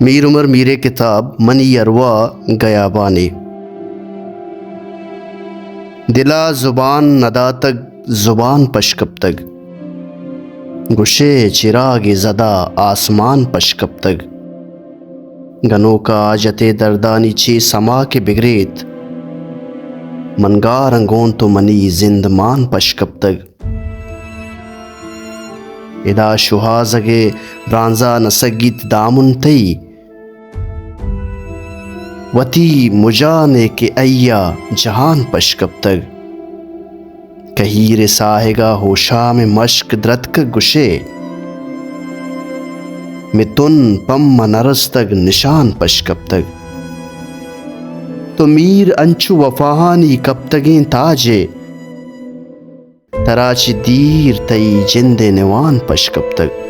मीर उमर मीरे किताब मनी अरवा गयाबानी। दिला जुबान नदा तक जुबान पशकब तक, गुशे चिराग ज़दा आसमान पशकब तक, गनों का आजते दर्दानी ची समा के बिगरेत, मनगार अंगोन तो मनी जिंदमान पशकब तक, इदा शुहाजगे ब्रांजा नसगीत दामुन तई, वती मुजाने के अय्या जहान पशकब तक, कहीर साहेगा होशा में मश्क द्रतक गुशे, मितुन पम नरस तक निशान पशकब तक, तो मीर अंचु वफाहानी कब तगें ताजे, तराच दीर तई जिंदे निवान पशकब तक।